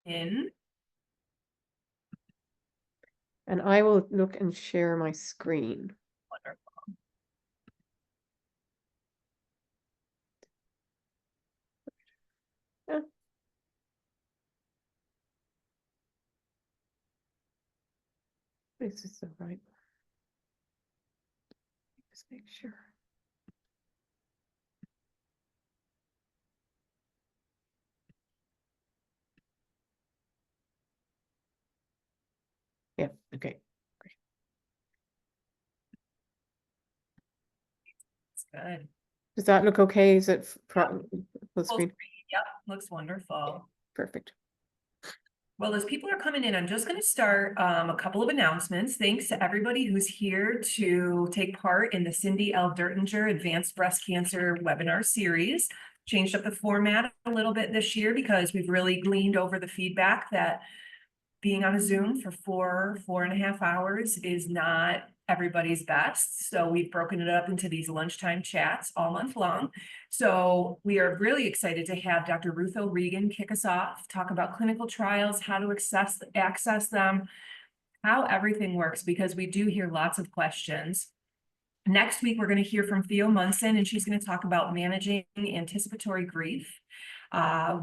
in. And I will look and share my screen. Wonderful. Yeah. This is the right one. Just make sure. Yeah, okay. Great. It's good. Does that look okay? Is it full Full screen? screen. Yep, looks wonderful. Perfect. Well, as people are coming in, I'm just going to start a couple of announcements. Thanks to everybody who's here to take part in the Cindy L. Dertinger Advanced Breast Cancer webinar series. Changed up the format a little bit this year because we've really gleaned over the feedback that being on a Zoom for 4.5 hours is not everybody's best. So we've broken it up into these lunchtime chats all month long. So we are really excited to have Dr. Ruth O'Regan kick us off, talk about clinical trials, how to access them, how everything works, because we do hear lots of questions. Next week, we're going to hear from Theo Munson, and she's going to talk about managing anticipatory grief.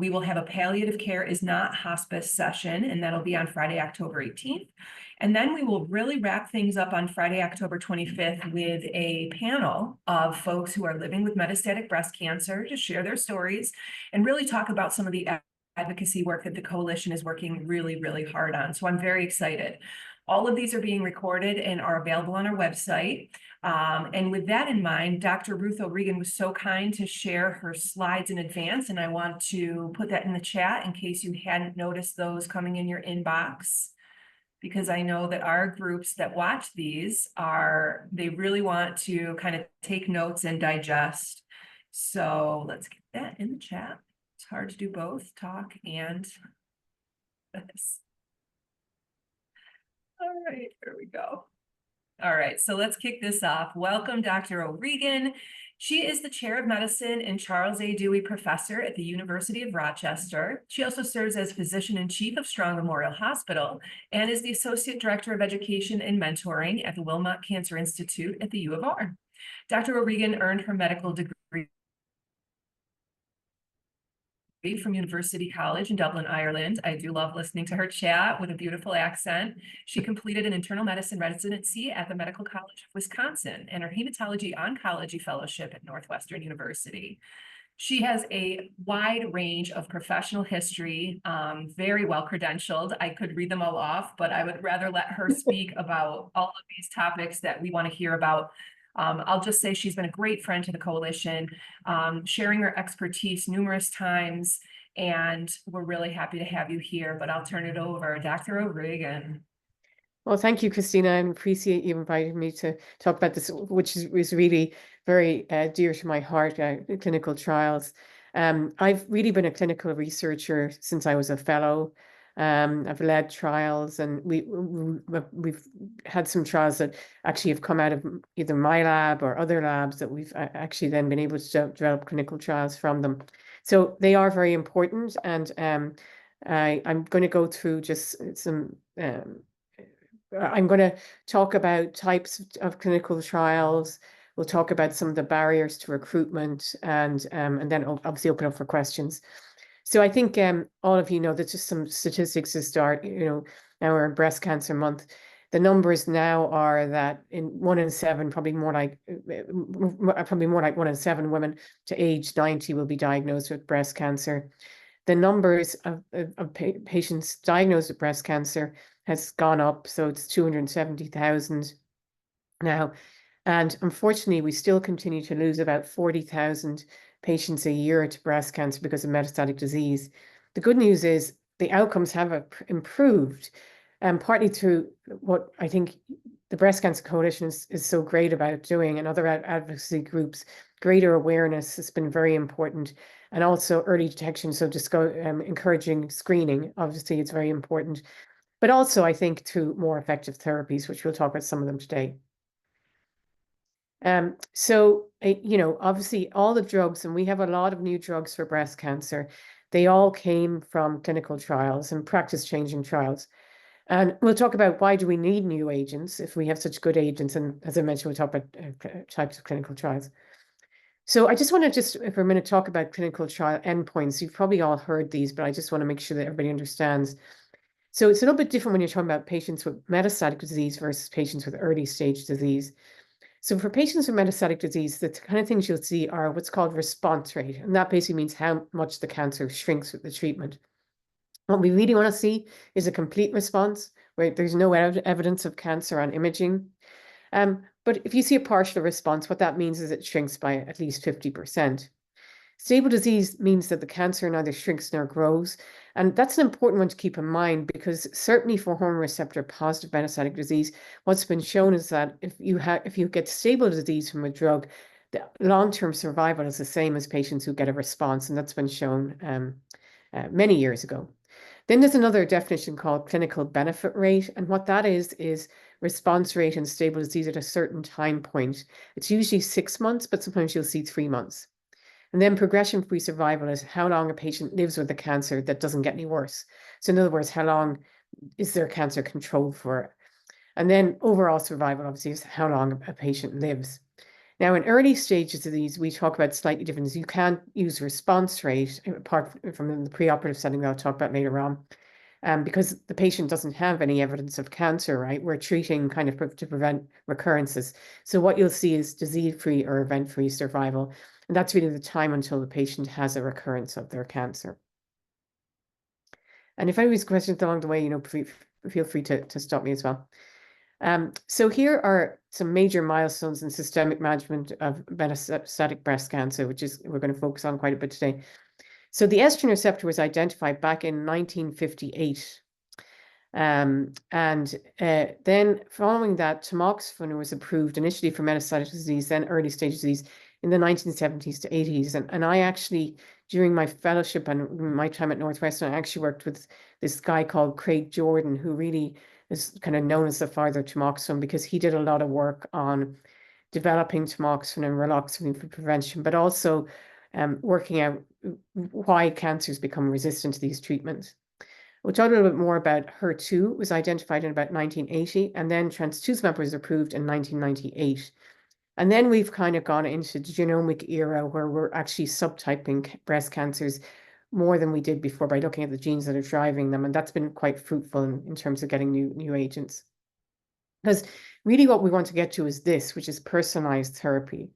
We will have a palliative care is not hospice session, and that'll be on Friday, October 18th. And then we will really wrap things up on Friday, October 25th with a panel of folks who are living with metastatic breast cancer to share their stories and really talk about some of the advocacy work that the coalition is working really, really hard on. So I'm very excited. All of these are being recorded and are available on our website. And with that in mind, Dr. Ruth O'Regan was so kind to share her slides in advance, and I want to put that in the chat in case you hadn't noticed those coming in your inbox, because I know that our groups that watch these they really want to kind of take notes and digest. So let's get that in the chat. It's hard to do both, talk and this. All right, here we go. All right, so let's kick this off. Welcome, Dr. O'Regan. She is the chair of medicine and Charles A. Dewey professor at the University of Rochester. She also serves as physician-in-chief of Strong Memorial Hospital and is the associate director of education and mentoring at the Wilmot Cancer Institute at the U of R. Dr. O'Regan earned her medical degree from University College in Dublin, Ireland. I do love listening to her chat with a beautiful accent. She completed an internal medicine residency at the Medical College of Wisconsin and her hematology oncology fellowship at Northwestern University. She has a wide range of professional history, very well credentialed. I could read them all off, but I would rather let her speak about all of these topics that we want to hear about. I'll just say she's been a great friend to the coalition, sharing her expertise numerous times, and we're really happy to have you here, but I'll turn it over. Dr. O'Regan. Well, thank you, Christina, and appreciate you inviting me to talk about this, which is really very dear to my heart, clinical trials. I've really been a clinical researcher since I was a fellow. I've led trials, and we've had some trials that actually have come out of either my lab or other labs that we've actually then been able to develop clinical trials from them. So they are very important, and I'm going to go through just some. I'm going to talk about types of clinical trials. We'll talk about some of the barriers to recruitment, and then obviously open up for questions. So I think all of you know that just some statistics to start. Now we're in Breast Cancer Month. The numbers now are that in 1 in 7, probably more like 1 in 7 women to age 90 will be diagnosed with breast cancer. The numbers of patients diagnosed with breast cancer has gone up, so it's 270,000 now. And unfortunately, we still continue to lose about 40,000 patients a year to breast cancer because of metastatic disease. The good news is the outcomes have improved, and partly through what I think the Breast Cancer Coalition is so great about doing, and other advocacy groups. Greater awareness has been very important, and also early detection. So just encouraging screening, obviously, it's very important. But also, I think, through more effective therapies, which we'll talk about some of them today. So, obviously all the drugs, and we have a lot of new drugs for breast cancer. they all came from clinical trials and practice-changing trials. And we'll talk about why do we need new agents if we have such good agents. And as I mentioned, we'll talk about types of clinical trials. So I just want to just for a minute talk about clinical trial endpoints. You've probably all heard these, but I just want to make sure that everybody understands. So it's a little bit different when you're talking about patients with metastatic disease versus patients with early stage disease. So for patients with metastatic disease, the kind of things you'll see are what's called response rate. And that basically means how much the cancer shrinks with the treatment. What we really want to see is a complete response where there's no evidence of cancer on imaging. But if you see a partial response, what that means is it shrinks by at least 50%. Stable disease means that the cancer neither shrinks nor grows. And that's an important one to keep in mind because certainly for hormone receptor positive metastatic disease, what's been shown is that if you get stable disease from a drug, the long-term survival is the same as patients who get a response. And that's been shown many years ago. Then there's another definition called clinical benefit rate. And what that is response rate in stable disease at a certain time point. It's usually 6 months, but sometimes you'll see 3 months. And then progression-free survival is how long a patient lives with the cancer that doesn't get any worse. So in other words, how long is their cancer controlled for? And then overall survival, obviously, is how long a patient lives. Now, in early stages of these, we talk about slightly different. You can't use response rate, apart from the preoperative setting that I'll talk about later on, because the patient doesn't have any evidence of cancer, right? We're treating kind of to prevent recurrences. So what you'll see is disease-free or event-free survival. And that's really the time until the patient has a recurrence of their cancer. And if anybody's questions along the way, feel free to stop me as well. So here are some major milestones in systemic management of metastatic breast cancer, which is we're going to focus on quite a bit today. So the estrogen receptor was identified back in 1958. Then following that, tamoxifen was approved initially for metastatic disease, then early stage disease in the 1970s to 80s. And I actually, during my fellowship and my time at Northwestern, I actually worked with this guy called Craig Jordan, who really is kind of known as the father of tamoxifen because he did a lot of work on developing tamoxifen and raloxifene for prevention, but also working out why cancers become resistant to these treatments. We'll talk a little bit more about HER2 was identified in about 1980, and then trastuzumab was approved in 1998. And then we've kind of gone into the genomic era where we're actually subtyping breast cancers more than we did before by looking at the genes that are driving them. And that's been quite fruitful in terms of getting new agents. Because really what we want to get to is this, which is personalized therapy.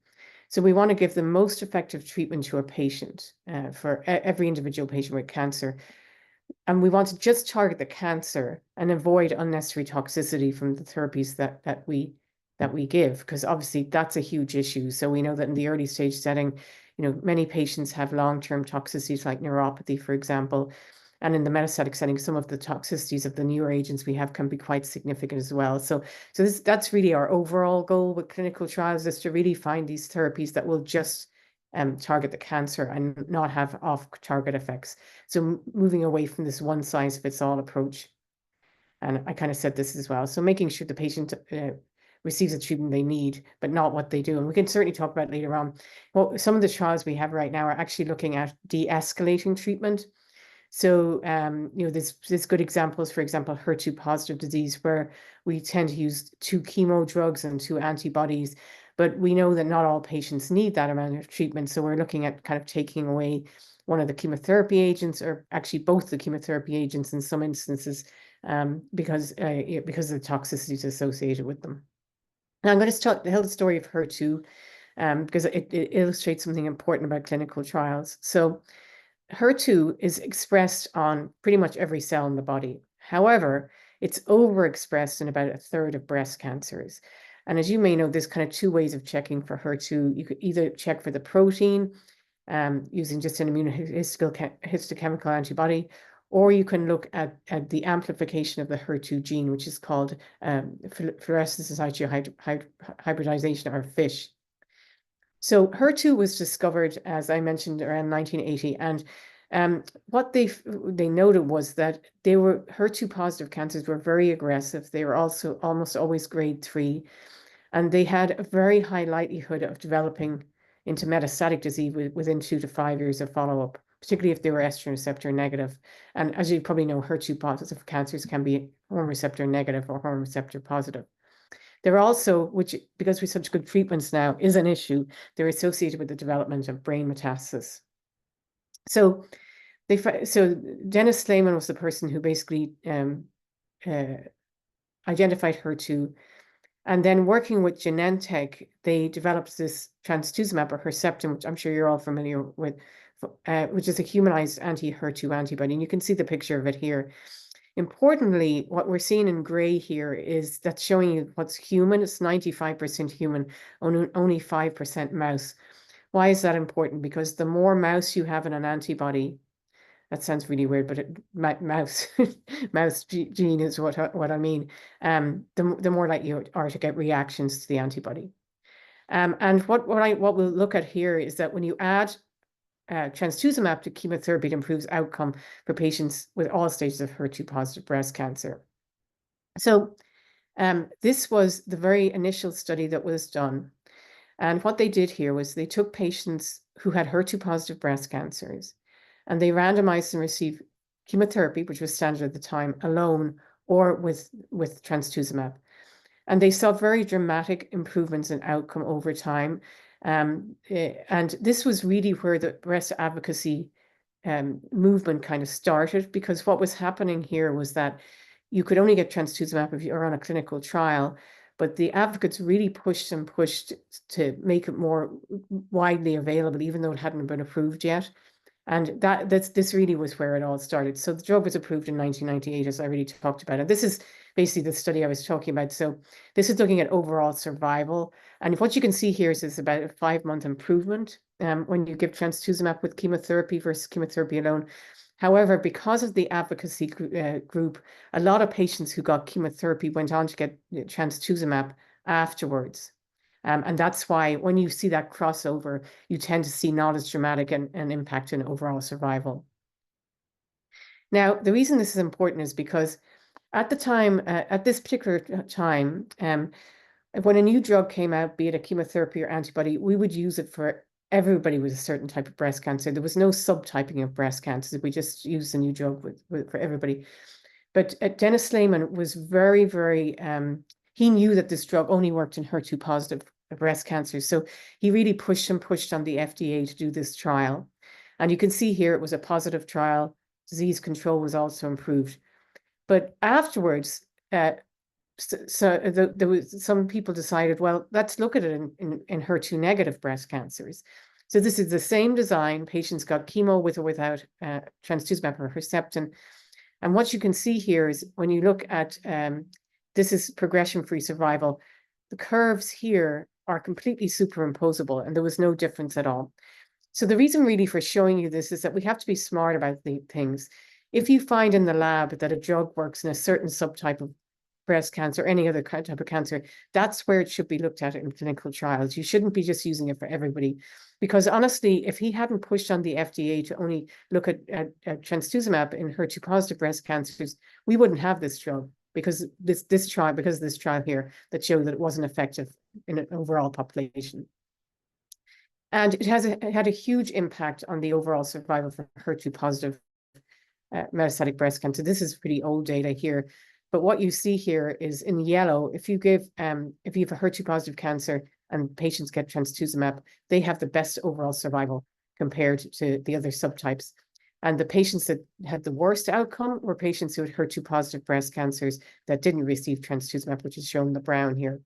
So we want to give the most effective treatment to a patient for every individual patient with cancer. And we want to just target the cancer and avoid unnecessary toxicity from the therapies that we give, because obviously that's a huge issue. So we know that in the early stage setting, many patients have long-term toxicities like neuropathy, for example. And in the metastatic setting, some of the toxicities of the newer agents we have can be quite significant as well. So that's really our overall goal with clinical trials, is to really find these therapies that will just target the cancer and not have off-target effects. So moving away from this one-size-fits-all approach. And I kind of said this as well. So making sure the patient receives the treatment they need, but not what they do. And we can certainly talk about later on. Well, some of the trials we have right now are actually looking at de-escalating treatment. So, there's good examples, for example, HER2 positive disease, where we tend to use 2 chemo drugs and 2 antibodies, but we know that not all patients need that amount of treatment. So we're looking at kind of taking away one of the chemotherapy agents, or actually both the chemotherapy agents in some instances, because of the toxicities associated with them. Now I'm going to tell the story of HER2 because it illustrates something important about clinical trials. So HER2 is expressed on pretty much every cell in the body. However, it's overexpressed in about a third of breast cancers. And as you may know, there's kind of 2 ways of checking for HER2. You could either check for the protein using just an immunohistochemical antibody, or you can look at the amplification of the HER2 gene, which is called fluorescence society hybridization, or FISH. So HER2 was discovered, as I mentioned, around 1980, and what they noted was that HER2 positive cancers were very aggressive. They were also almost always grade 3, and they had a very high likelihood of developing into metastatic disease within 2 to 5 years of follow-up. particularly if they were estrogen receptor negative. And as you probably know, HER2 positive cancers can be hormone receptor negative or hormone receptor positive. They're also, which because we have such good treatments now, is an issue. They're associated with the development of brain metastasis. So Dennis Slayman was the person who basically identified HER2. And then working with Genentech, they developed this trastuzumab or Herceptin, which I'm sure you're all familiar with, which is a humanized anti-HER2 antibody. And you can see the picture of it here. Importantly, what we're seeing in gray here is that's showing you what's human. It's 95% human, only 5% mouse. Why is that important? Because the more mouse you have in an antibody, that sounds really weird, but mouse gene is what I mean. The more likely you are to get reactions to the antibody. And what we'll look at here is that when you add trastuzumab to chemotherapy, it improves outcome for patients with all stages of HER2 positive breast cancer. So this was the very initial study that was done. And what they did here was they took patients who had HER2 positive breast cancers and they randomized and received chemotherapy, which was standard at the time, alone or with trastuzumab. And they saw very dramatic improvements in outcome over time. And this was really where the breast advocacy movement kind of started, because what was happening here was that you could only get trastuzumab if you were on a clinical trial, but the advocates really pushed and pushed to make it more widely available, even though it hadn't been approved yet. And this really was where it all started. So the drug was approved in 1998, as I already talked about. And this is basically the study I was talking about. So this is looking at overall survival. And what you can see here is about a 5-month improvement when you give trastuzumab with chemotherapy versus chemotherapy alone. However, because of the advocacy group, a lot of patients who got chemotherapy went on to get trastuzumab afterwards. And that's why when you see that crossover, you tend to see not as dramatic an impact in overall survival. Now, the reason this is important is because at the time, at this particular time, when a new drug came out, be it a chemotherapy or antibody, we would use it for everybody with a certain type of breast cancer. There was no subtyping of breast cancer. We just used a new drug for everybody. But Dennis Slayman was very, very, he knew that this drug only worked in HER2 positive breast cancer. So he really pushed and pushed on the FDA to do this trial. And you can see here it was a positive trial. Disease control was also improved. But afterwards, there was some people decided, well, let's look at it in HER2 negative breast cancers. So this is the same design. Patients got chemo with or without trastuzumab or Herceptin. And what you can see here is when you look at, this is progression-free survival, the curves here are completely superimposable and there was no difference at all. So the reason really for showing you this is that we have to be smart about the things. If you find in the lab that a drug works in a certain subtype of breast cancer, any other type of cancer, that's where it should be looked at in clinical trials. You shouldn't be just using it for everybody. Because honestly, if he hadn't pushed on the FDA to only look at trastuzumab in HER2 positive breast cancers, we wouldn't have this drug because this trial here that showed that it wasn't effective in an overall population. And it had a huge impact on the overall survival for HER2 positive metastatic breast cancer. This is pretty old data here. But what you see here is in yellow, if you have a HER2 positive cancer and patients get trastuzumab, they have the best overall survival compared to the other subtypes. And the patients that had the worst outcome were patients who had HER2 positive breast cancers that didn't receive trastuzumab, which is shown in the brown here.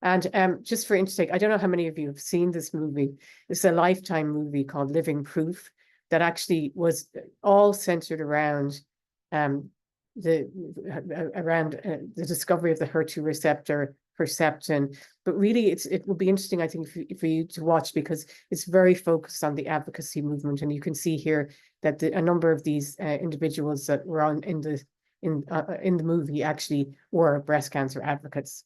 And just for interest, I don't know how many of you have seen this movie. It's a Lifetime movie called Living Proof that actually was all centered around the discovery of the HER2 receptor, Herceptin. But really, it will be interesting, I think, for you to watch because it's very focused on the advocacy movement. And you can see here that a number of these individuals that were in the movie actually were breast cancer advocates.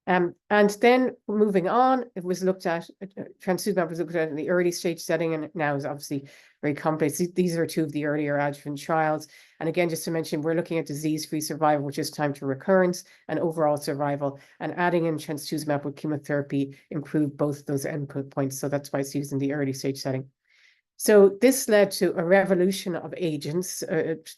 And then moving on, it was looked at, trastuzumab was looked at in the early stage setting, and now is obviously very complex. These are two of the earlier adjuvant trials. And again, just to mention, we're looking at disease-free survival, which is time to recurrence, and overall survival. And adding in trastuzumab with chemotherapy improved both of those endpoint points. So that's why it's used in the early stage setting. So this led to a revolution of agents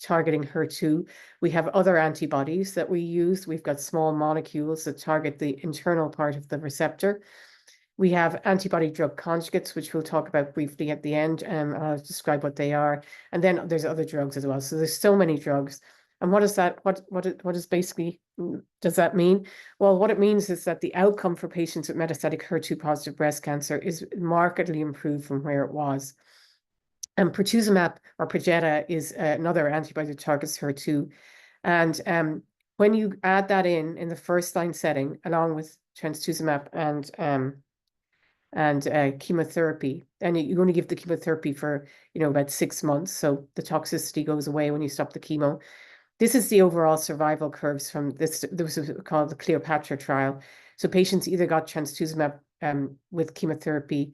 targeting HER2. We have other antibodies that we use. We've got small molecules that target the internal part of the receptor. We have antibody drug conjugates, which we'll talk about briefly at the end. I'll describe what they are. And then there's other drugs as well. So there's so many drugs. And what is that? What is basically, does that mean? Well, what it means is that the outcome for patients with metastatic HER2 positive breast cancer is markedly improved from where it was. And pertuzumab or Perjeta is another antibody that targets HER2. And when you add that in the first line setting, along with trastuzumab and chemotherapy, and you only give the chemotherapy for about 6 months, so the toxicity goes away when you stop the chemo. This is the overall survival curves from this. This was called the Cleopatra trial. So patients either got trastuzumab with chemotherapy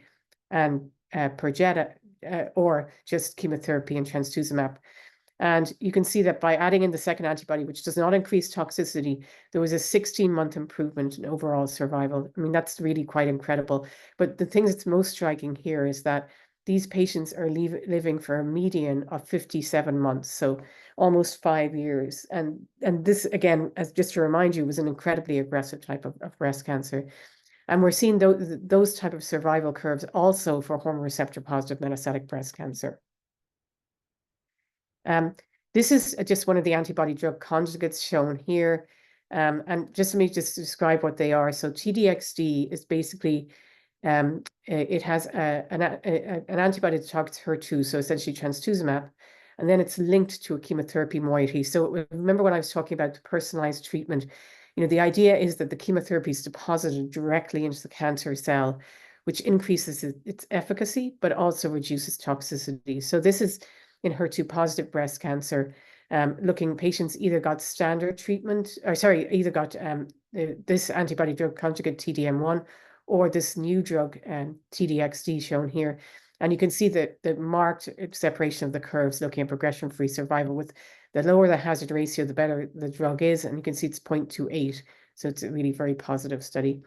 and Perjeta, or just chemotherapy and trastuzumab. And you can see that by adding in the second antibody, which does not increase toxicity, there was a 16-month improvement in overall survival. I mean, that's really quite incredible. But the thing that's most striking here is that these patients are living for a median of 57 months, so almost 5 years. And this, again, as just to remind you, was an incredibly aggressive type of breast cancer. And we're seeing those type of survival curves also for hormone receptor positive metastatic breast cancer. This is just one of the antibody drug conjugates shown here. And just let me just describe what they are. So TDXD is basically, it has an antibody that targets HER2, so essentially trastuzumab, and then it's linked to a chemotherapy moiety. So remember when I was talking about the personalized treatment, the idea is that the chemotherapy is deposited directly into the cancer cell, which increases its efficacy, but also reduces toxicity. So this is in HER2 positive breast cancer, patients either got standard treatment, or sorry, either got this antibody drug conjugate TDM1 or this new drug TDXD shown here. And you can see the marked separation of the curves looking at progression-free survival. With the lower the hazard ratio, the better the drug is. And you can see it's 0.28. So it's a really very positive study.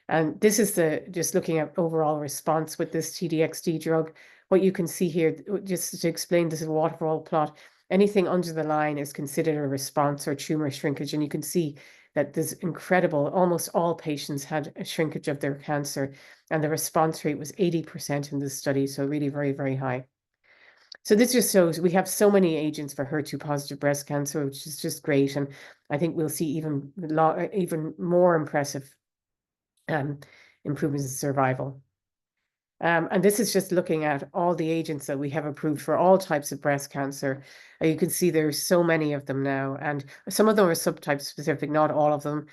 And this is just looking at overall response with this TDXD drug. What you can see here, just to explain, this is a waterfall plot. Anything under the line is considered a response or tumor shrinkage. And you can see that there's incredible, almost all patients had a shrinkage of their cancer, and the response rate was 80% in this study. So really very, very high. So this just shows we have so many agents for HER2 positive breast cancer, which is just great. And I think we'll see even more impressive improvements in survival. And this is just looking at all the agents that we have approved for all types of breast cancer. You can see there's so many of them now, and some of them are subtype specific, not all of them.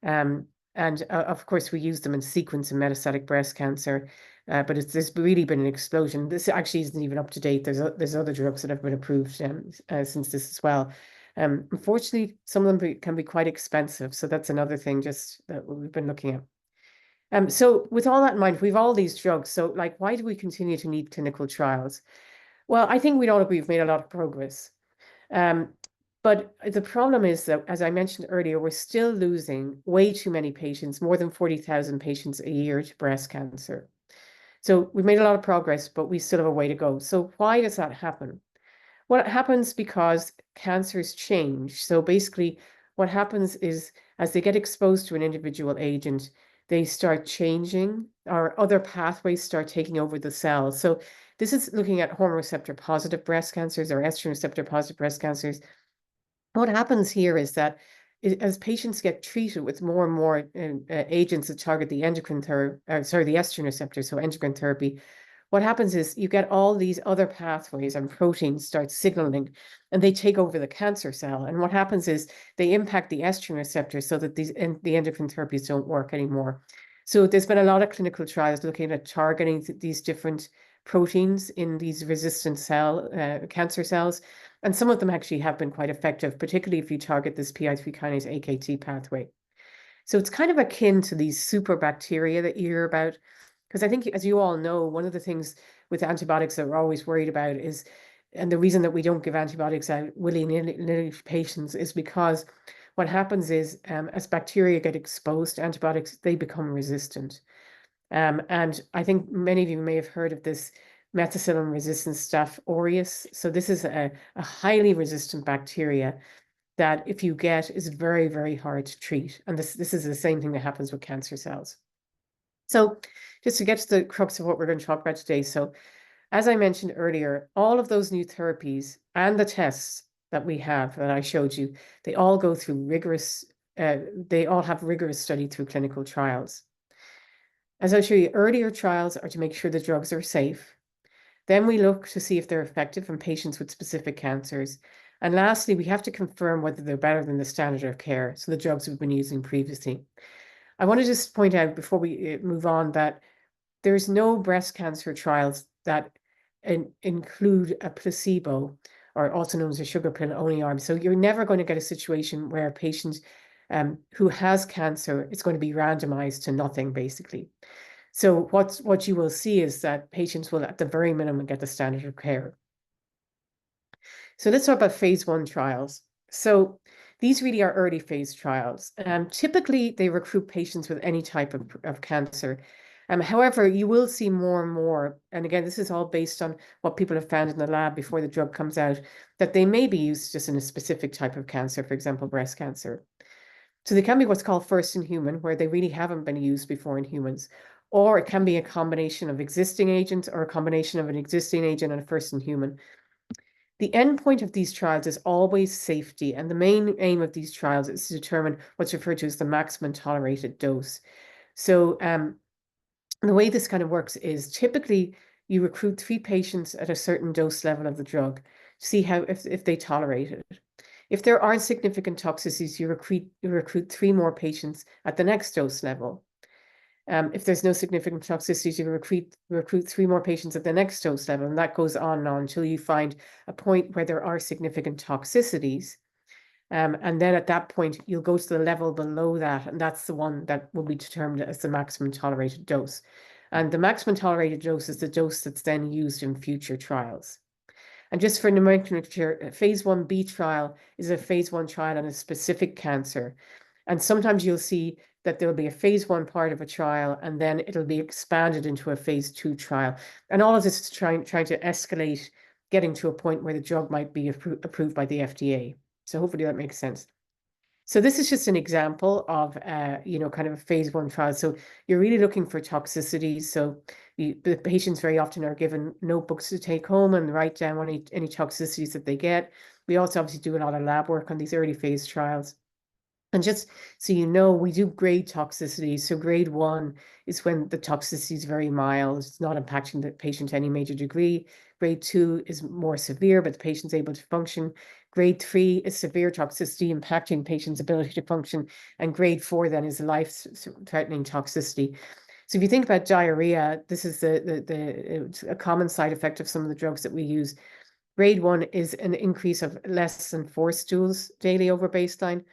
And of course, we use them in sequence in metastatic breast cancer, but there's really been an explosion. This actually isn't even up to date. There's other drugs that have been approved since this as well. Unfortunately, some of them can be quite expensive, so that's another thing just that we've been looking at. So with all that in mind, we've all these drugs. So like, why do we continue to need clinical trials? Well, I think we'd all agree we've made a lot of progress. But the problem is that, as I mentioned earlier, we're still losing way too many patients, more than 40,000 patients a year to breast cancer. So we've made a lot of progress, but we still have a way to go. So why does that happen? Well, it happens because cancers change. So basically, what happens is as they get exposed to an individual agent, they start changing, or other pathways start taking over the cells. So this is looking at hormone receptor positive breast cancers or estrogen receptor positive breast cancers. What happens here is that as patients get treated with more and more agents that target the the estrogen receptor, so endocrine therapy, what happens is you get all these other pathways and proteins start signaling, and they take over the cancer cell. And what happens is they impact the estrogen receptor so that the endocrine therapies don't work anymore. So there's been a lot of clinical trials looking at targeting these different proteins in these resistant cancer cells. And some of them actually have been quite effective, particularly if you target this PI3 kinase AKT pathway. So it's kind of akin to these super bacteria that you hear about. Because I think, as you all know, one of the things with antibiotics that we're always worried about is, and the reason that we don't give antibiotics out willy-nilly to patients is because what happens is, as bacteria get exposed to antibiotics, they become resistant. And I think many of you may have heard of this methicillin-resistant Staph aureus. So this is a highly resistant bacteria that if you get is very, very hard to treat. And this is the same thing that happens with cancer cells. So just to get to the crux of what we're going to talk about today. So as I mentioned earlier, all of those new therapies and the tests that we have that I showed you, they all go through rigorous, they all have rigorous study through clinical trials. As I show you, earlier trials are to make sure the drugs are safe. Then we look to see if they're effective in patients with specific cancers. And lastly, we have to confirm whether they're better than the standard of care, so the drugs we've been using previously. I want to just point out before we move on that there's no breast cancer trials that include a placebo, or also known as a sugar pill only arm. So you're never going to get a situation where a patient who has cancer is going to be randomized to nothing, basically. So what you will see is that patients will, at the very minimum, get the standard of care. So let's talk about phase 1 trials. So these really are early phase trials. Typically, they recruit patients with any type of cancer. However, you will see more and more, and again, this is all based on what people have found in the lab before the drug comes out, that they may be used just in a specific type of cancer, for example, breast cancer. So they can be what's called first in human, where they really haven't been used before in humans, or it can be a combination of existing agents or a combination of an existing agent and a first in human. The endpoint of these trials is always safety, and the main aim of these trials is to determine what's referred to as the maximum tolerated dose. So the way this kind of works is typically you recruit 3 patients at a certain dose level of the drug to see how if they tolerate it. If there are significant toxicities, you recruit 3 more patients at the next dose level. If there's no significant toxicities, you recruit 3 more patients at the next dose level, and that goes on and on until you find a point where there are significant toxicities. And then at that point, you'll go to the level below that, and that's the one that will be determined as the maximum tolerated dose. And the maximum tolerated dose is the dose that's then used in future trials. And just for nomenclature, a phase 1b trial is a phase 1 trial on a specific cancer. And sometimes you'll see that there'll be a phase 1 part of a trial, and then it'll be expanded into a phase 2 trial. And all of this is trying to escalate, getting to a point where the drug might be approved by the FDA. So hopefully that makes sense. So this is just an example of, kind of a phase 1 trial. So you're really looking for toxicities. So the patients very often are given notebooks to take home and write down any toxicities that they get. We also obviously do a lot of lab work on these early phase trials. And just so you know, we do grade toxicity. So grade 1 is when the toxicity is very mild. It's not impacting the patient to any major degree. Grade 2 is more severe, but the patient's able to function. Grade 3 is severe toxicity impacting patient's ability to function. And grade 4 then is life-threatening toxicity. So if you think about diarrhea, this is a common side effect of some of the drugs that we use. Grade 1 is an increase of less than 4 stools daily over baseline.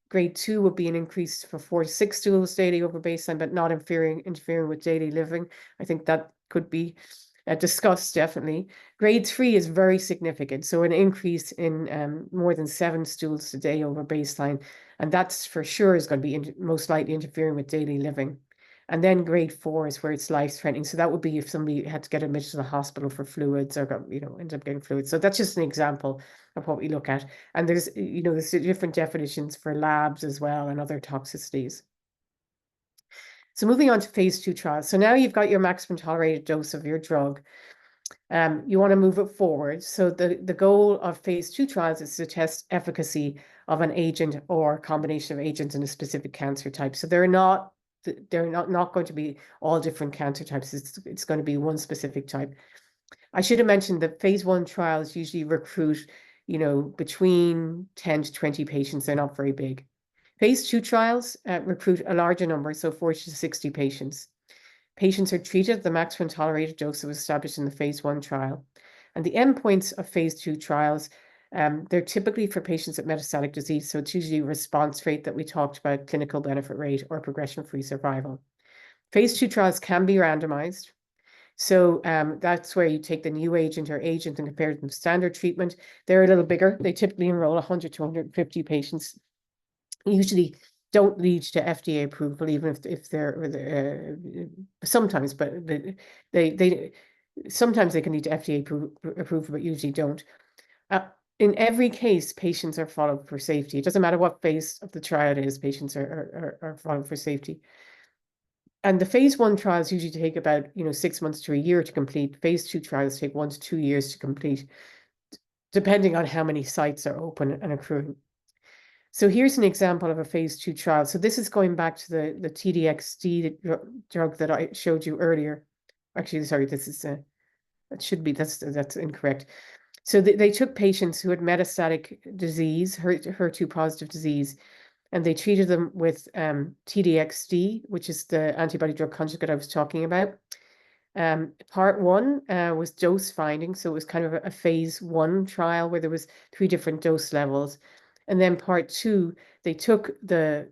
Grade 2 would be an increase for 4 to 6 stools daily over baseline, but not interfering with daily living. I think that could be discussed, definitely. Grade 3 is very significant, so an increase in more than 7 stools a day over baseline, and that's for sure is going to be most likely interfering with daily living. And then grade 4 is where it's life-threatening. So that would be if somebody had to get admitted to the hospital for fluids or ended up getting fluids. So that's just an example of what we look at. And there's different definitions for labs as well and other toxicities. So moving on to phase 2 trials. So now you've got your maximum tolerated dose of your drug. You want to move it forward. So the goal of phase 2 trials is to test efficacy of an agent or combination of agents in a specific cancer type. So they're not going to be all different cancer types. It's going to be one specific type. I should have mentioned that phase 1 trials usually recruit, between 10 to 20 patients. They're not very big. Phase 2 trials recruit a larger number, so 40 to 60 patients. Patients are treated at the maximum tolerated dose that was established in the phase 1 trial. And the endpoints of phase 2 trials, they're typically for patients with metastatic disease. So it's usually response rate that we talked about, clinical benefit rate, or progression-free survival. Phase 2 trials can be randomized. So that's where you take the new agent or agent and compare them to standard treatment. They're a little bigger. They typically enroll 100 to 150 patients. Usually don't lead to FDA approval, even if they're sometimes, but they sometimes they can lead to FDA approval, but usually don't. In every case, patients are followed for safety. It doesn't matter what phase of the trial it is, patients are followed for safety. And the phase 1 trials usually take about 6 months to a year to complete. Phase 2 trials take 1 to 2 years to complete, depending on how many sites are open and accruing. So here's an example of a phase 2 trial. So this is going back to the TDXD drug that I showed you earlier. Actually, sorry, this is that should be that's incorrect. So they took patients who had metastatic disease, HER2 positive disease, and they treated them with TDXD, which is the antibody drug conjugate I was talking about. Part 1 was dose finding, so it was kind of a phase 1 trial where there was 3 different dose levels. And then part 2, they took the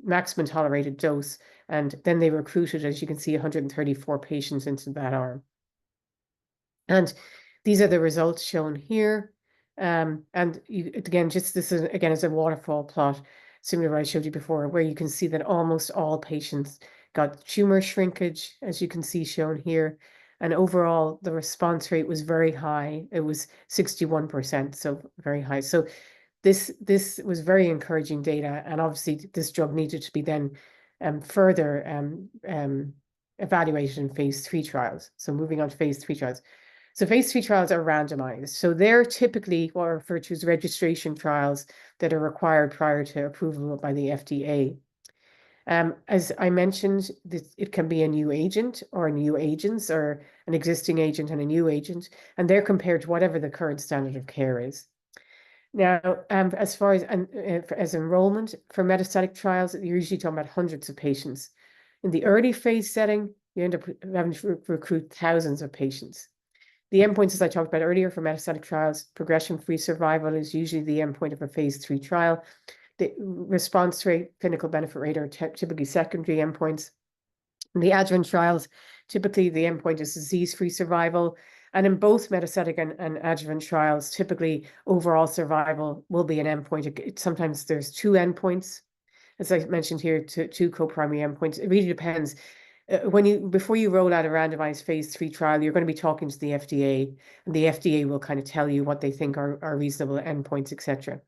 maximum tolerated dose, and then they recruited, as you can see, 134 patients into that arm. And these are the results shown here. And again, just this is again is a waterfall plot, similar to what I showed you before, where you can see that almost all patients got tumor shrinkage, as you can see shown here. And overall, the response rate was very high. It was 61%, so very high. So this was very encouraging data, and obviously this drug needed to be then further evaluated in phase 3 trials. So moving on to phase 3 trials. So phase 3 trials are randomized. So they're typically what are referred to as registration trials that are required prior to approval by the FDA. As I mentioned, it can be a new agent or new agents, or an existing agent and a new agent, and they're compared to whatever the current standard of care is. Now, as far as enrollment for metastatic trials, you're usually talking about hundreds of patients. In the early phase setting, you end up having to recruit thousands of patients. The endpoints, as I talked about earlier, for metastatic trials, progression-free survival is usually the endpoint of a phase 3 trial. The response rate, clinical benefit rate are typically secondary endpoints. In the adjuvant trials, typically the endpoint is disease-free survival. And in both metastatic and adjuvant trials, typically overall survival will be an endpoint. Sometimes there's 2 endpoints, as I mentioned here, two co-primary endpoints. It really depends. Before you roll out a randomized phase 3 trial, you're going to be talking to the FDA, and the FDA will kind of tell you what they think are reasonable endpoints, etc.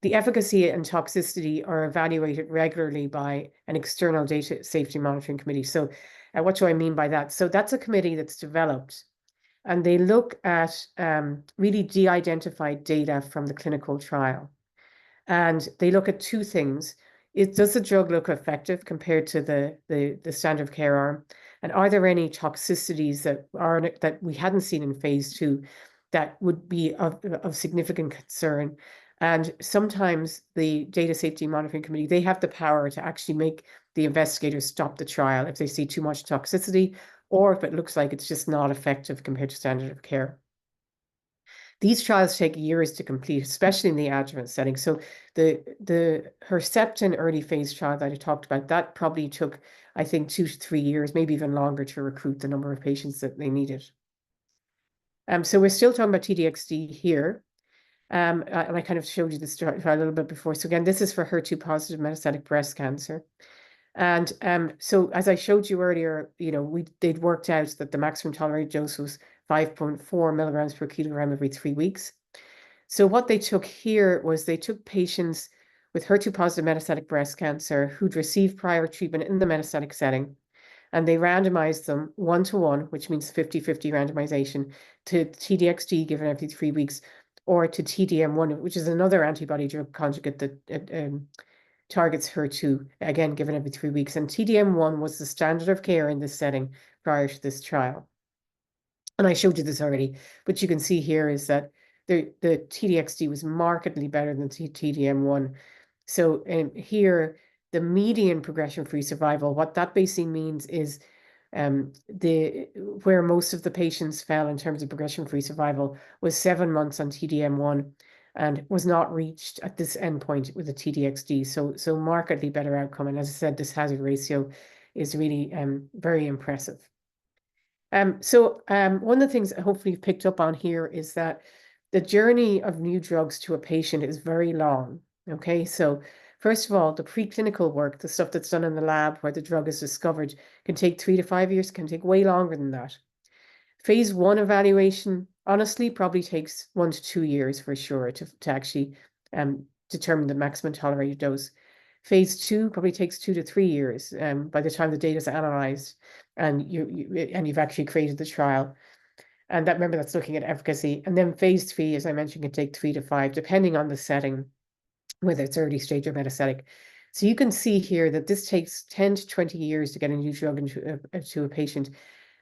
The efficacy and toxicity are evaluated regularly by an external data safety monitoring committee. So what do I mean by that? So that's a committee that's developed, and they look at really de-identified data from the clinical trial. And they look at 2 things. Does the drug look effective compared to the standard of care arm? And are there any toxicities that we hadn't seen in phase 2 that would be of significant concern? And sometimes the Data Safety Monitoring Committee, they have the power to actually make the investigators stop the trial if they see too much toxicity, or if it looks like it's just not effective compared to standard of care. These trials take years to complete, especially in the adjuvant setting. So the Herceptin early phase trial that I talked about, that probably took, I think, 2 to 3 years, maybe even longer, to recruit the number of patients that they needed. So we're still talking about TDXD here. And I kind of showed you this trial a little bit before. So again, this is for HER2 positive metastatic breast cancer. And so as I showed you earlier, they'd worked out that the maximum tolerated dose was 5.4 milligrams per kilogram every 3 weeks. So what they took here was they took patients with HER2 positive metastatic breast cancer who'd received prior treatment in the metastatic setting, and they randomized them 1-to-1, which means 50-50 randomization, to TDXD given every 3 weeks, or to TDM1, which is another antibody drug conjugate that targets HER2, again, given every 3 weeks. And TDM1 was the standard of care in this setting prior to this trial. And I showed you this already, but you can see here is that the TDXD was markedly better than TDM1. So here, the median progression-free survival, what that basically means is where most of the patients fell in terms of progression-free survival was 7 months on TDM1, and was not reached at this endpoint with the TDXD. So markedly better outcome. And as I said, this hazard ratio is really very impressive. One of the things that hopefully you've picked up on here is that the journey of new drugs to a patient is very long. Okay, so first of all, the preclinical work, the stuff that's done in the lab where the drug is discovered, can take 3 to 5 years, can take way longer than that. Phase 1 evaluation, honestly, probably takes 1 to 2 years for sure to actually determine the maximum tolerated dose. Phase 2 probably takes 2 to 3 years by the time the data is analyzed and you've actually created the trial. And that, remember, that's looking at efficacy. And then phase 3, as I mentioned, can take 3 to 5, depending on the setting, whether it's early stage or metastatic. So you can see here that this takes 10 to 20 years to get a new drug into to a patient.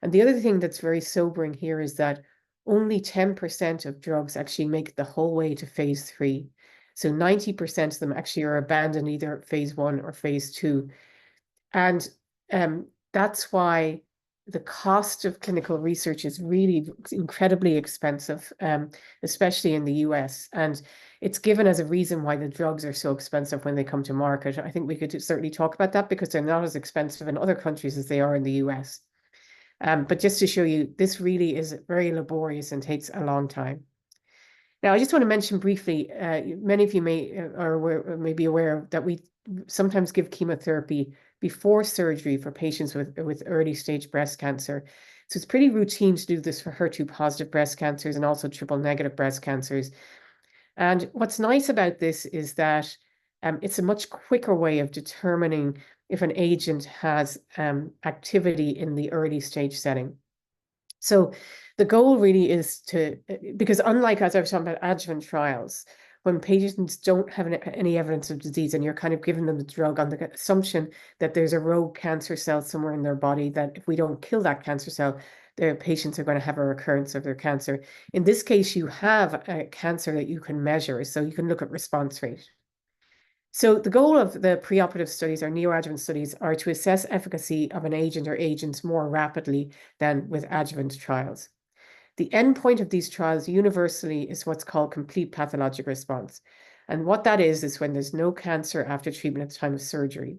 And the other thing that's very sobering here is that only 10% of drugs actually make it the whole way to phase 3. So 90% of them actually are abandoned either at phase 1 or phase 2. And that's why the cost of clinical research is really incredibly expensive, especially in the US. And it's given as a reason why the drugs are so expensive when they come to market. I think we could certainly talk about that because they're not as expensive in other countries as they are in the US. But just to show you, this really is very laborious and takes a long time. Now, I just want to mention briefly, many of you may be aware that we sometimes give chemotherapy before surgery for patients with early stage breast cancer. So it's pretty routine to do this for HER2 positive breast cancers and also triple negative breast cancers. And what's nice about this is that it's a much quicker way of determining if an agent has activity in the early stage setting. So the goal really is to, because unlike as I was talking about adjuvant trials, when patients don't have any evidence of disease and you're kind of giving them the drug on the assumption that there's a rogue cancer cell somewhere in their body, that if we don't kill that cancer cell, the patients are going to have a recurrence of their cancer. In this case, you have a cancer that you can measure, so you can look at response rate. So the goal of the preoperative studies or neoadjuvant studies are to assess efficacy of an agent or agents more rapidly than with adjuvant trials. The endpoint of these trials universally is what's called complete pathologic response. And what that is when there's no cancer after treatment at the time of surgery.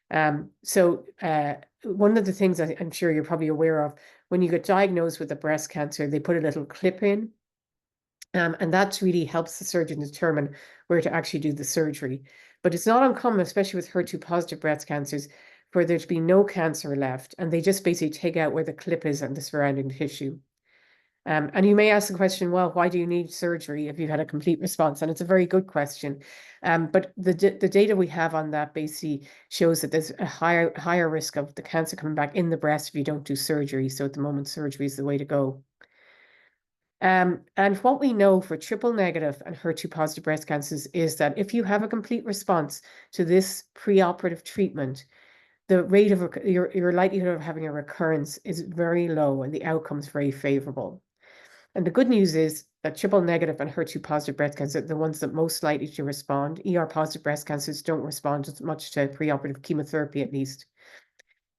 One of the things I'm sure you're probably aware of, when you get diagnosed with a breast cancer, they put a little clip in. And that really helps the surgeon determine where to actually do the surgery. But it's not uncommon, especially with HER2 positive breast cancers, for there to be no cancer left. And they just basically take out where the clip is and the surrounding tissue. And you may ask the question, well, why do you need surgery if you've had a complete response? And it's a very good question. But the data we have on that basically shows that there's a higher risk of the cancer coming back in the breast if you don't do surgery. So at the moment, surgery is the way to go. And what we know for triple negative and HER2 positive breast cancers is that if you have a complete response to this preoperative treatment, the rate of your likelihood of having a recurrence is very low and the outcome is very favorable. And the good news is that triple negative and HER2 positive breast cancer are the ones that most likely to respond. ER positive breast cancers don't respond as much to preoperative chemotherapy, at least.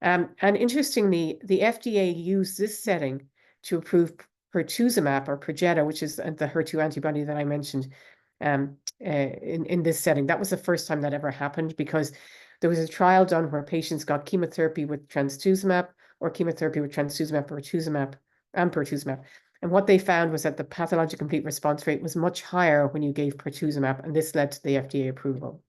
And interestingly, the FDA used this setting to approve pertuzumab or Perjeta, which is the HER2 antibody that I mentioned in this setting. That was the first time that ever happened because there was a trial done where patients got chemotherapy with trastuzumab or chemotherapy with trastuzumab, pertuzumab, and pertuzumab. And what they found was that the pathologic complete response rate was much higher when you gave pertuzumab, and this led to the FDA approval.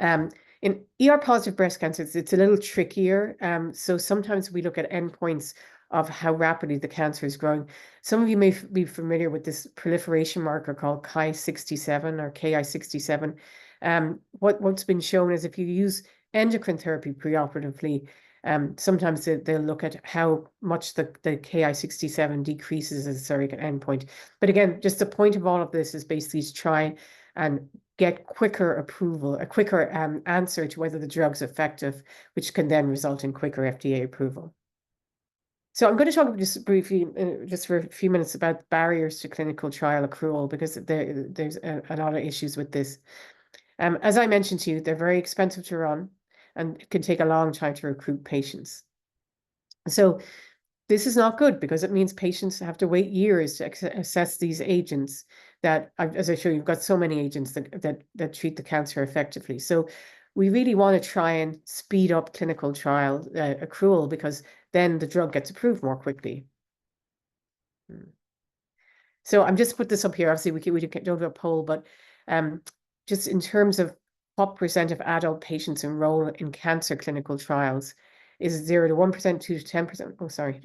In ER-positive breast cancer, it's a little trickier. So sometimes we look at endpoints of how rapidly the cancer is growing. Some of you may be familiar with this proliferation marker called Ki-67 or Ki-67. What's been shown is if you use endocrine therapy preoperatively, sometimes they'll look at how much the Ki-67 decreases as a surrogate endpoint. But again, just the point of all of this is basically to try and get quicker approval, a quicker answer to whether the drug's effective, which can then result in quicker FDA approval. So I'm going to talk just briefly, just for a few minutes, about barriers to clinical trial accrual, because there's a lot of issues with this. As I mentioned to you, they're very expensive to run and it can take a long time to recruit patients. So this is not good because it means patients have to wait years to assess these agents that, as I show you, you've got so many agents that treat the cancer effectively. So we really want to try and speed up clinical trial accrual because then the drug gets approved more quickly. So I'm just put this up here. Obviously, we don't do a poll, but just in terms of what percent of adult patients enroll in cancer clinical trials, is 0 to 1%, 2 to 10%? Oh, sorry.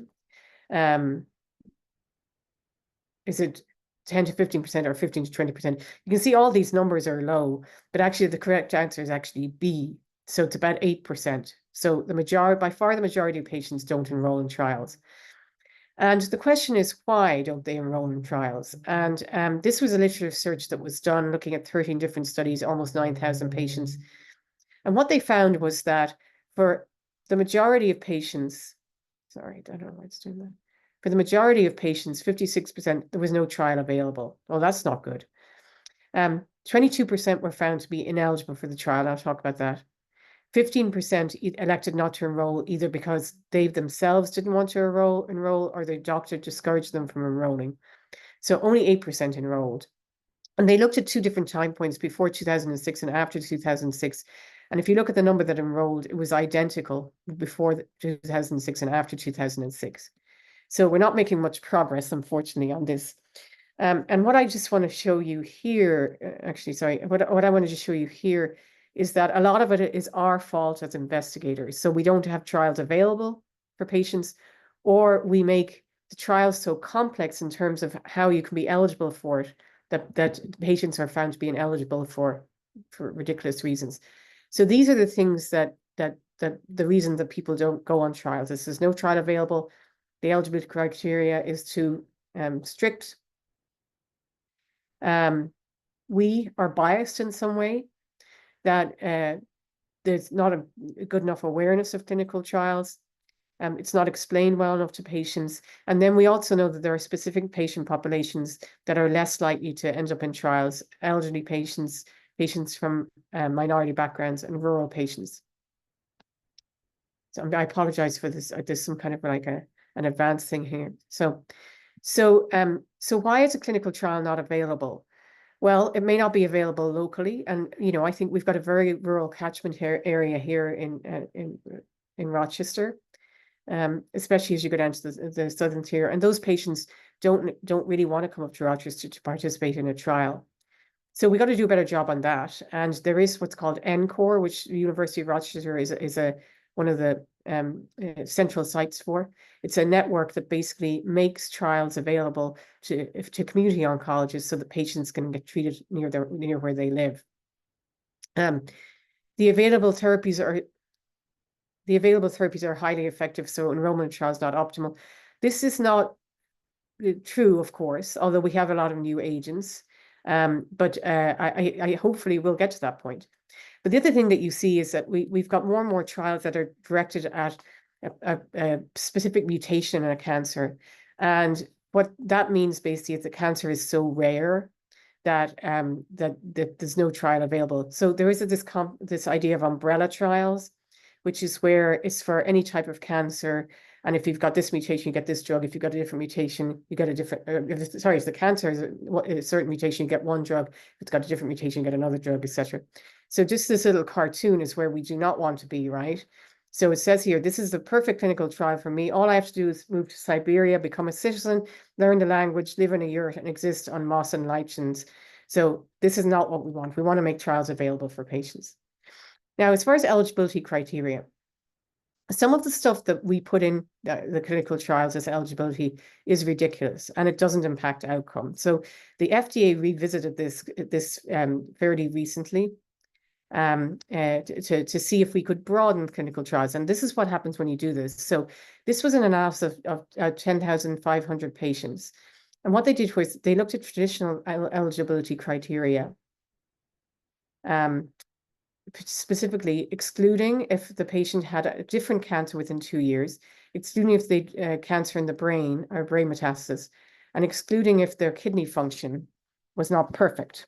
Is it 10 to 15% or 15 to 20%? You can see all these numbers are low, but actually the correct answer is actually B. So it's about 8%. So by far the majority of patients don't enroll in trials. And the question is, why don't they enroll in trials? And this was a literature search that was done looking at 13 different studies, almost 9,000 patients. And what they found was that for the majority of patients, sorry, I don't know why it's doing that. For the majority of patients, 56%, there was no trial available. Well, that's not good. 22% were found to be ineligible for the trial. I'll talk about that. 15% elected not to enroll either because they themselves didn't want to enroll or their doctor discouraged them from enrolling. So only 8% enrolled. And they looked at two different time points, before 2006 and after 2006. And if you look at the number that enrolled, it was identical before 2006 and after 2006. So we're not making much progress, unfortunately, on this. And what I just want to show you here, what I wanted to show you here is that a lot of it is our fault as investigators. So we don't have trials available for patients, or we make the trials so complex in terms of how you can be eligible for it, that patients are found to be ineligible for ridiculous reasons. So these are the things that the reason that people don't go on trials. There's no trial available. The eligibility criteria is too strict. We are biased in some way, that there's not a good enough awareness of clinical trials. It's not explained well enough to patients. And then we also know that there are specific patient populations that are less likely to end up in trials: elderly patients, patients from minority backgrounds, and rural patients. So I apologize for this. There's some kind of like an advanced thing here. So why is a clinical trial not available? Well, it may not be available locally, and I think we've got a very rural catchment area here in Rochester, especially as you go down to the southern tier, and those patients don't really want to come up to Rochester to participate in a trial. So we got to do a better job on that. And there is what's called NCORE, which the University of Rochester is one of the central sites for. It's a network that basically makes trials available to community oncologists so that patients can get treated near where they live. The available therapies are highly effective, so enrollment in trials not optimal. This is not true, of course, although we have a lot of new agents. But I hopefully will get to that point. But the other thing that you see is that we've got more and more trials that are directed at a specific mutation in a cancer. And what that means basically is that cancer is so rare that there's no trial available. So there is this idea of umbrella trials, which is where it's for any type of cancer. And if you've got this mutation, you get this drug. If you've got a different mutation, you get a different, if the cancer is a certain mutation, you get one drug. If it's got a different mutation, you get another drug, etc. So just this little cartoon is where we do not want to be, right? So it says here, this is the perfect clinical trial for me. All I have to do is move to Siberia, become a citizen, learn the language, live in a yurt, and exist on moss and lichens. So this is not what we want. We want to make trials available for patients. Now, as far as eligibility criteria, some of the stuff that we put in the clinical trials as eligibility is ridiculous, and it doesn't impact outcome. So the FDA revisited this fairly recently to see if we could broaden clinical trials. And this is what happens when you do this. So this was an analysis of 10,500 patients. And what they did was they looked at traditional eligibility criteria, specifically excluding if the patient had a different cancer within 2 years, excluding if they cancer in the brain or brain metastasis, and excluding if their kidney function was not perfect.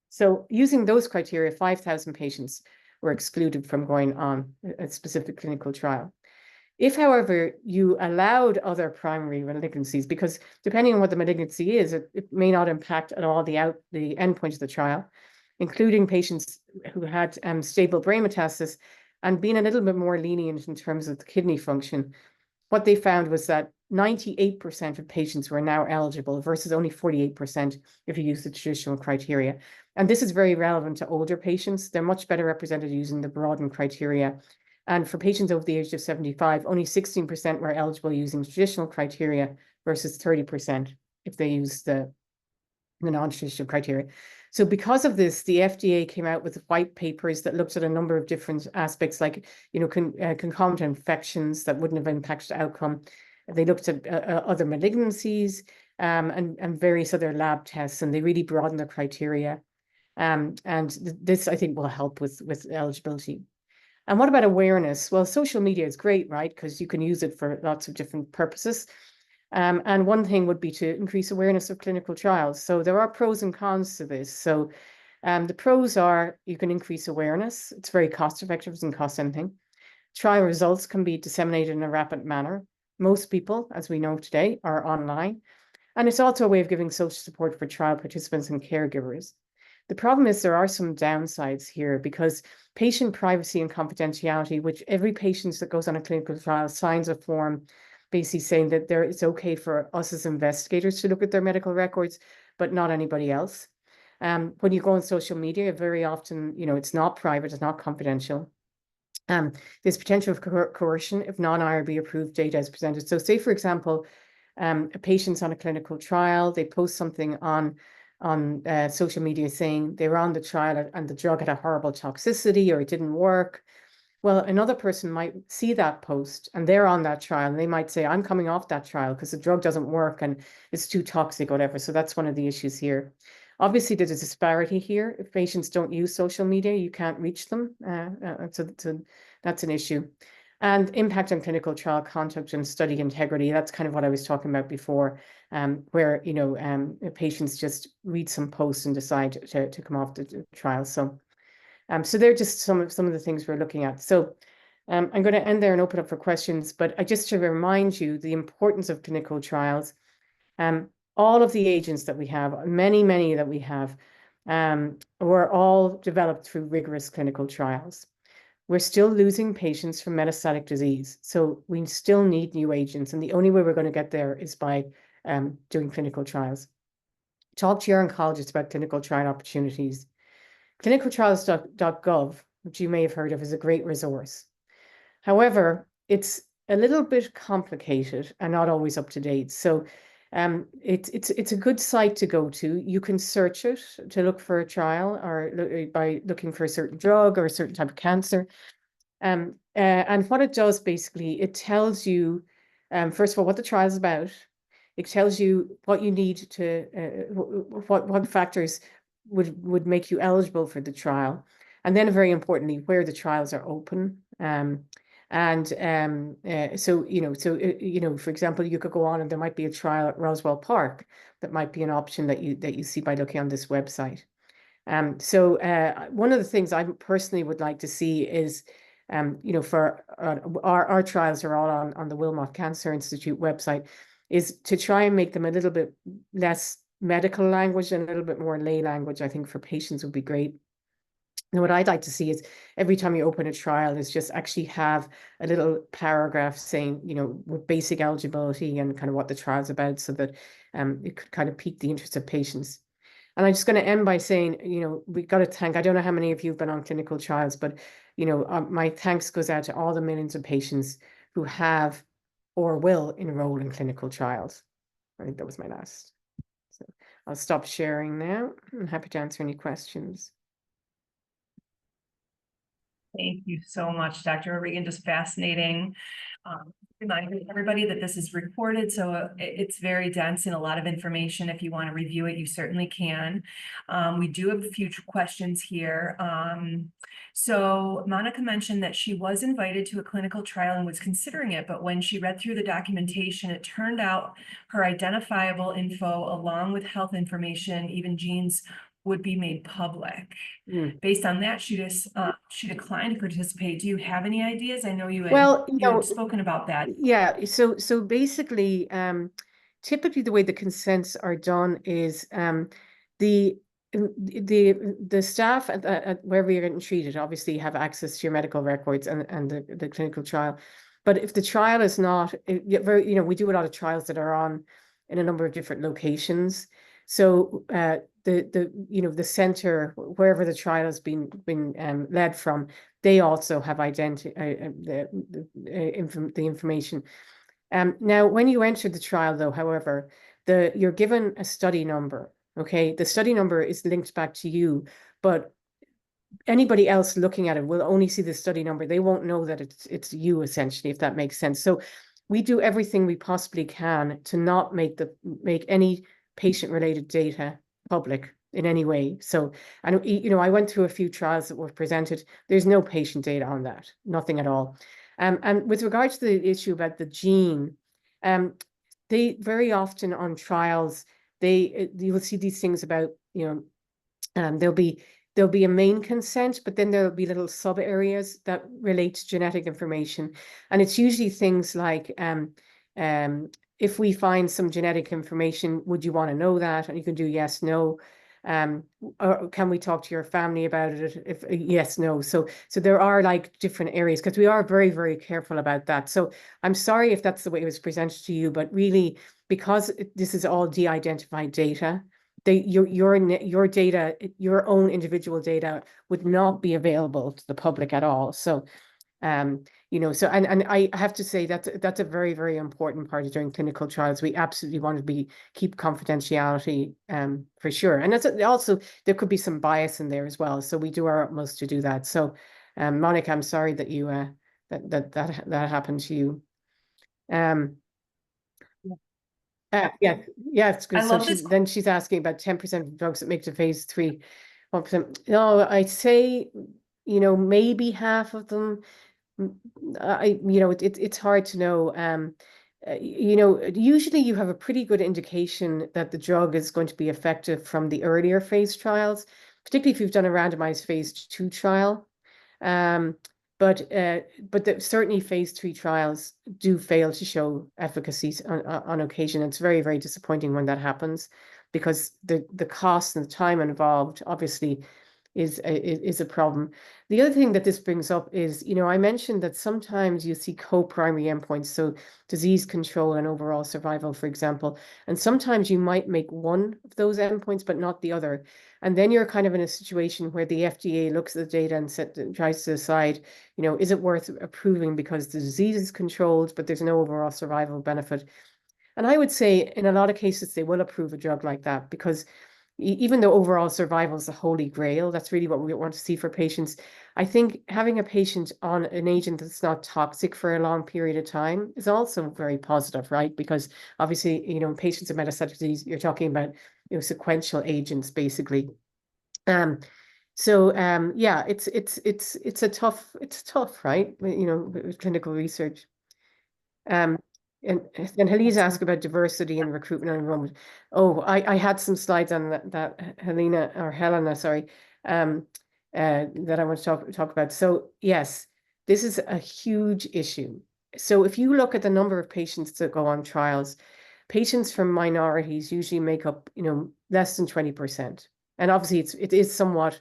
So using those criteria, 5,000 patients were excluded from going on a specific clinical trial. If, however, you allowed other primary malignancies, because depending on what the malignancy is, it may not impact at all the endpoint of the trial, including patients who had stable brain metastasis, and being a little bit more lenient in terms of the kidney function, what they found was that 98% of patients were now eligible versus only 48% if you use the traditional criteria. And this is very relevant to older patients. They're much better represented using the broadened criteria. And for patients over the age of 75, only 16% were eligible using traditional criteria versus 30% if they use the non-traditional criteria. So because of this, the FDA came out with white papers that looked at a number of different aspects, like, concomitant infections that wouldn't have impacted outcome. They looked at other malignancies and various other lab tests, and they really broadened the criteria. And this, I think, will help with eligibility. And what about awareness? Well, social media is great, right? Because you can use it for lots of different purposes. And one thing would be to increase awareness of clinical trials. So there are pros and cons to this. So the pros are you can increase awareness. It's very cost effective, doesn't cost anything. Trial results can be disseminated in a rapid manner. Most people, as we know today, are online. And it's also a way of giving social support for trial participants and caregivers. The problem is there are some downsides here because patient privacy and confidentiality, which every patient that goes on a clinical trial signs a form basically saying that it's okay for us as investigators to look at their medical records, but not anybody else. When you go on social media, very often, it's not private, it's not confidential. There's potential of coercion if non-IRB approved data is presented. So say, for example, a patient's on a clinical trial, they post something on social media saying they were on the trial and the drug had a horrible toxicity or it didn't work. Well, another person might see that post and they're on that trial and they might say, I'm coming off that trial because the drug doesn't work and it's too toxic, whatever. So that's one of the issues here. Obviously, there's a disparity here. If patients don't use social media, you can't reach them. So that's an issue. And impact on clinical trial conduct and study integrity. That's kind of what I was talking about before, where, patients just read some posts and decide to come off the trial. So they're just some of the things we're looking at. So I'm going to end there and open up for questions, but just to remind you the importance of clinical trials. All of the agents that we have, many that we have, were all developed through rigorous clinical trials. We're still losing patients from metastatic disease, so we still need new agents, and the only way we're going to get there is by doing clinical trials. Talk to your oncologist about clinical trial opportunities. Clinicaltrials.gov, which you may have heard of, is a great resource. However, it's a little bit complicated and not always up to date. So it's a good site to go to. You can search it to look for a trial or by looking for a certain drug or a certain type of cancer. And what it does basically, it tells you, first of all, what the trial is about. It tells you what you need to, what factors would make you eligible for the trial. And then very importantly, where the trials are open. So, for example, you could go on and there might be a trial at Roswell Park that might be an option that you see by looking on this website. One of the things I personally would like to see is, for our trials are all on the Wilmot Cancer Institute website, is to try and make them a little bit less medical language and a little bit more lay language. I think for patients would be great. And what I'd like to see is every time you open a trial is just actually have a little paragraph saying, with basic eligibility and kind of what the trial's about, so that it could kind of pique the interest of patients. And I'm just going to end by saying, we've got to thank, I don't know how many of you have been on clinical trials, but, my thanks goes out to all the millions of patients who have or will enroll in clinical trials. I think that was my last. So I'll stop sharing now. I'm happy to answer any questions. Thank you so much, Dr. O'Regan. Just fascinating. Reminding everybody that this is recorded, so it's very dense and a lot of information. If you want to review it, you certainly can. We do have a few questions here. So Monica mentioned that she was invited to a clinical trial and was considering it, but when she read through the documentation, it turned out her identifiable info, along with health information, even genes, would be made public. Based on that, she declined to participate. Do you have any ideas? I know you had spoken about that. Yeah. So basically, typically the way the consents are done is the staff at wherever you're getting treated obviously have access to your medical records and the clinical trial. But if the trial is not, we do a lot of trials that are on in a number of different locations. So the center, wherever the trial has been led from, they also have the information. Now, when you enter the trial, though, however, you're given a study number. Okay, the study number is linked back to you, but anybody else looking at it will only see the study number. They won't know that it's you, essentially, if that makes sense. So we do everything we possibly can to not make any patient-related data public in any way. So, and I went through a few trials that were presented. There's no patient data on that, nothing at all. And with regard to the issue about the gene, they very often on trials, you will see these things about, there'll be a main consent, but then there'll be little sub areas that relate to genetic information. And it's usually things like, if we find some genetic information, would you want to know that? And you can do yes, no. Or can we talk to your family about it? If yes, no. So there are like different areas, because we are very, very careful about that. So I'm sorry if that's the way it was presented to you, but really, because this is all de-identified data, your data, your own individual data would not be available to the public at all. So so and I have to say that's a very, very important part of doing clinical trials. We absolutely want to keep confidentiality for sure. And that's also, there could be some bias in there as well. So we do our utmost to do that. So Monica, I'm sorry that you that happened to you. Yeah, it's good. I So love this. she's asking about 10% of drugs that make to phase 3. 1%. No, I'd say, maybe half of them. It's hard to know. Usually you have a pretty good indication that the drug is going to be effective from the earlier phase trials, particularly if you've done a randomized phase 2 trial. But certainly phase 3 trials do fail to show efficacy on occasion. It's very, very disappointing when that happens, because the cost and the time involved obviously is a problem. The other thing that this brings up is, I mentioned that sometimes you see co-primary endpoints, so disease control and overall survival, for example, and sometimes you might make one of those endpoints but not the other. And then you're kind of in a situation where the FDA looks at the data and tries to decide, is it worth approving because the disease is controlled, but there's no overall survival benefit. And I would say in a lot of cases, they will approve a drug like that, because even though overall survival is the holy grail, that's really what we want to see for patients. I think having a patient on an agent that's not toxic for a long period of time is also very positive, right? Because obviously, patients with metastatic disease, you're talking about, sequential agents, basically. Yeah, it's tough, right? With clinical research. And Helena's asked about diversity and recruitment and enrollment. Oh, I had some slides on that Helena, sorry, that I want to talk about. So yes, this is a huge issue. So if you look at the number of patients that go on trials, patients from minorities usually make up, less than 20%. And obviously it is somewhat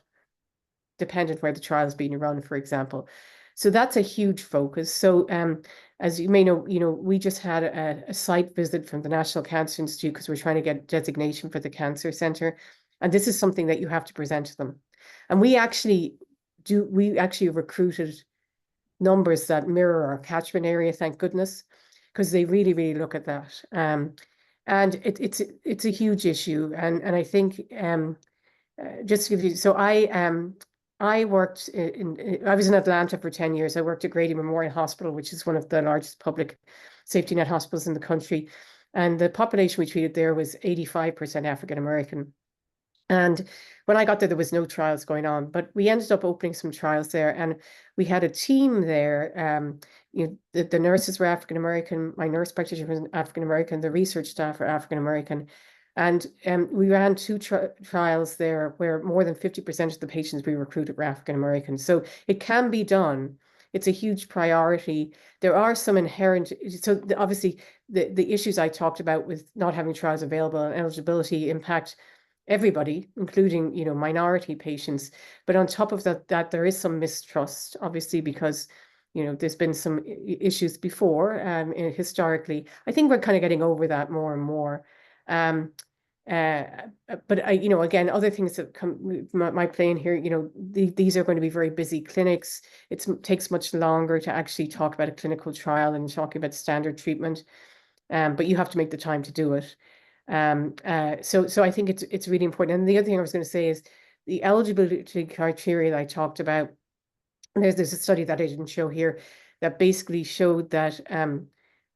dependent where the trial is being run, for example. So that's a huge focus. So as you may know, we just had a site visit from the National Cancer Institute, because we're trying to get designation for the cancer center. And this is something that you have to present to them. And we actually recruited numbers that mirror our catchment area, thank goodness, because they really, really look at that. And it's a huge issue. And I think just to give you, so I worked I was in Atlanta for 10 years. I worked at Grady Memorial Hospital, which is one of the largest public safety net hospitals in the country. And the population we treated there was 85% African American. And when I got there was no trials going on, but we ended up opening some trials there, and we had a team there. The nurses were African American, my nurse practitioner was African American, the research staff were African American. And we ran 2 trials there where more than 50% of the patients we recruited were African American. So it can be done. It's a huge priority. There are some inherent, so obviously the issues I talked about with not having trials available and eligibility impact everybody, including, minority patients. But on top of that there is some mistrust, obviously, because, You know, there's been some issues before, historically. I think we're kind of getting over that more and more. Um, but you know, again, other things that might play in here, you know, these are going to be very busy clinics. It takes much longer to actually talk about a clinical trial and talking about standard treatment. But you have to make the time to do it. So I think it's really important. And the other thing I was going to say is the eligibility criteria that I talked about. There's a study that I didn't show here that basically showed that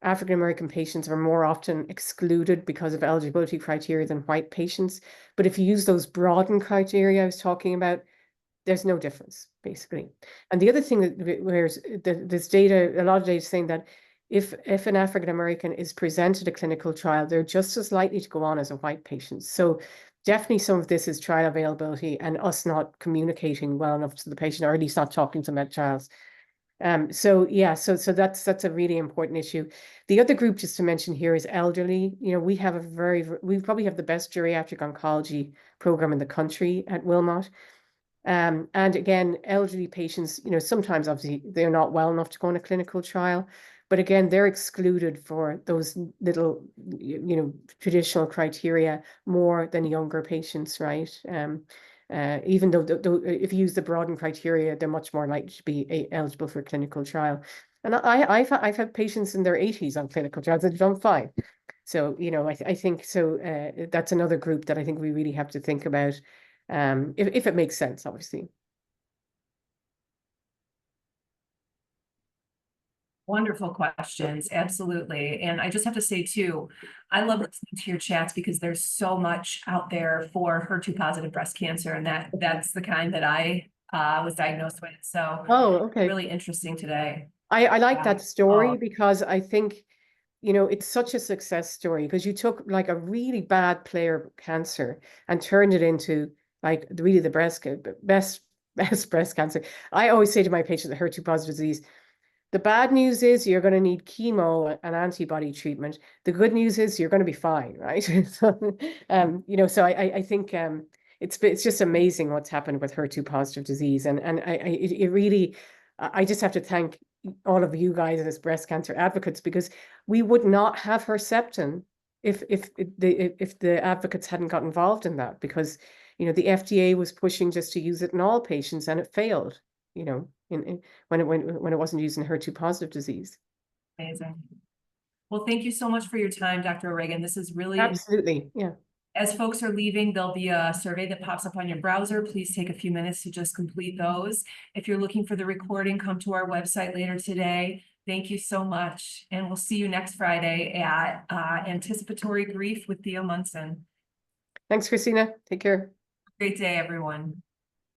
African American patients are more often excluded because of eligibility criteria than white patients. But if you use those broadened criteria I was talking about, there's no difference, basically. And the other thing that where's this data, a lot of data is saying that if an African American is presented a clinical trial, they're just as likely to go on as a white patient. So definitely some of this is trial availability and us not communicating well enough to the patient, or at least not talking to them about trials. So yeah, so that's a really important issue. The other group just to mention here is elderly. You know, we have we probably have the best geriatric oncology program in the country at Wilmot. And again, elderly patients, you know, sometimes obviously they're not well enough to go on a clinical trial, but again, they're excluded for those little, you know, traditional criteria more than younger patients, right? Even though if you use the broadened criteria, they're much more likely to be eligible for a clinical trial. And I've had patients in their 80s on clinical trials that have done fine. So, you know, I think so. That's another group that I think we really have to think about. If it makes sense, obviously. Wonderful questions, absolutely. And I just have to say too, I love listening to your chats because there's so much out there for HER2 positive breast cancer, and that's the kind that I was diagnosed with. So Oh, okay. really interesting today. I like Yeah. that story Oh, because I think, you know, it's such a success story because you took like a really bad player cancer and turned it into like really the best breast cancer. I always say to my patients with HER2 positive disease, the bad news is you're going to need chemo and antibody treatment. The good news is you're going to be fine, right? So, you know, so I think it's just amazing what's happened with HER2 positive disease, and it really, I just have to thank all of you guys as breast cancer advocates because we would not have Herceptin if the advocates hadn't got involved in that, because you know the FDA was pushing just to use it in all patients and it failed, you know, when it wasn't used in HER2 positive disease. amazing. Well, thank you so much for your time, Dr. O'Regan. This is really, Absolutely, yeah. as folks are leaving, there'll be a survey that pops up on your browser. Please take a few minutes to just complete those. If you're looking for the recording, come to our website later today. Thank you so much. And we'll see you next Friday at Anticipatory Grief with Theo Munson. Thanks, Christina. Take care. Great day, everyone.